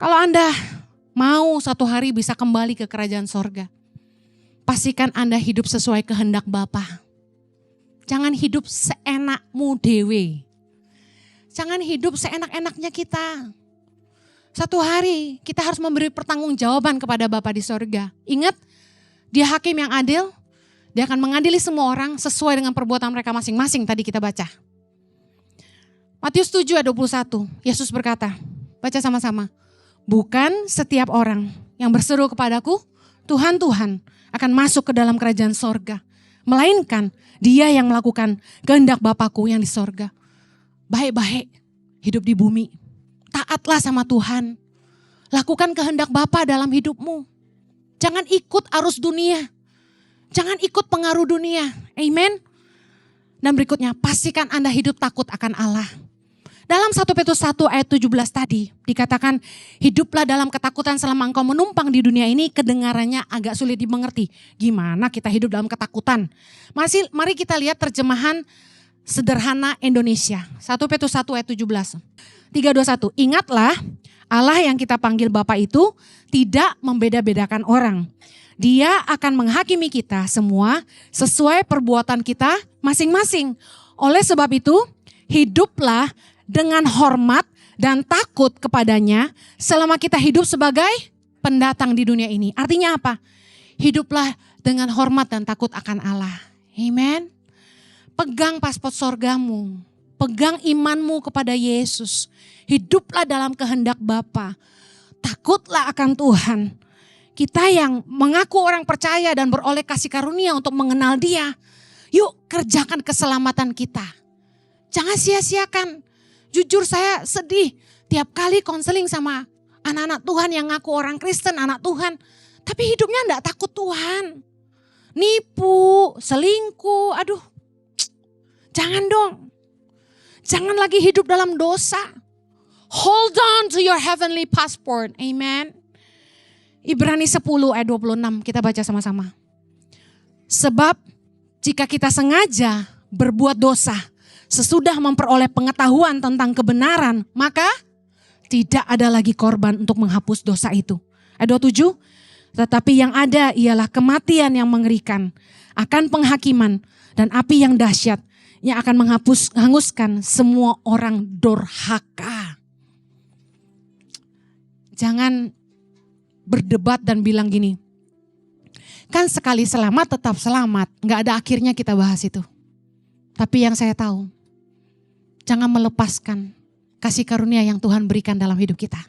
Kalau Anda mau suatu hari bisa kembali ke kerajaan sorga, pastikan Anda hidup sesuai kehendak Bapa. Jangan hidup seenakmu dewe. Jangan hidup seenak-enaknya kita. Satu hari kita harus memberi pertanggungjawaban kepada Bapa di sorga. Ingat, Dia hakim yang adil. Dia akan mengadili semua orang sesuai dengan perbuatan mereka masing-masing, tadi kita baca. Matius 7 ayat 21, Yesus berkata, baca sama-sama. Bukan setiap orang yang berseru kepadaku, Tuhan, Tuhan, akan masuk ke dalam kerajaan sorga. Melainkan dia yang melakukan kehendak Bapakku yang di sorga. Baik-baik hidup di bumi. Taatlah sama Tuhan. Lakukan kehendak Bapa dalam hidupmu. Jangan ikut arus dunia. Jangan ikut pengaruh dunia. Amen. Dan berikutnya, pastikan Anda hidup takut akan Allah. Dalam 1 Petrus 1 ayat 17 tadi dikatakan, hiduplah dalam ketakutan selama engkau menumpang di dunia ini. Kedengarannya agak sulit dimengerti. Gimana kita hidup dalam ketakutan? Mari kita lihat terjemahan sederhana Indonesia. 1 Petrus 1 ayat 17. 321. Ingatlah, Allah yang kita panggil Bapa itu tidak membeda-bedakan orang. Dia akan menghakimi kita semua sesuai perbuatan kita masing-masing. Oleh sebab itu, hiduplah dengan hormat dan takut kepadanya selama kita hidup sebagai pendatang di dunia ini. Artinya apa? Hiduplah dengan hormat dan takut akan Allah. Amen. Pegang paspor sorgamu. Pegang imanmu kepada Yesus. Hiduplah dalam kehendak Bapa. Takutlah akan Tuhan. Kita yang mengaku orang percaya dan beroleh kasih karunia untuk mengenal Dia. Yuk kerjakan keselamatan kita. Jangan sia-siakan. Jujur saya sedih tiap kali konseling sama anak-anak Tuhan yang ngaku orang Kristen, anak Tuhan. Tapi hidupnya enggak takut Tuhan. Nipu, selingkuh, aduh. Jangan dong. Jangan lagi hidup dalam dosa. Hold on to your heavenly passport. Amen. Ibrani 10 ayat 26 kita baca sama-sama. Sebab jika kita sengaja berbuat dosa sesudah memperoleh pengetahuan tentang kebenaran, maka tidak ada lagi korban untuk menghapus dosa itu. Ayat 27, tetapi yang ada ialah kematian yang mengerikan, akan penghakiman dan api yang dahsyat yang akan menghanguskan semua orang durhaka. Jangan berdebat dan bilang gini, kan sekali selamat tetap selamat, gak ada akhirnya kita bahas itu. Tapi yang saya tahu, jangan melepaskan kasih karunia yang Tuhan berikan dalam hidup kita.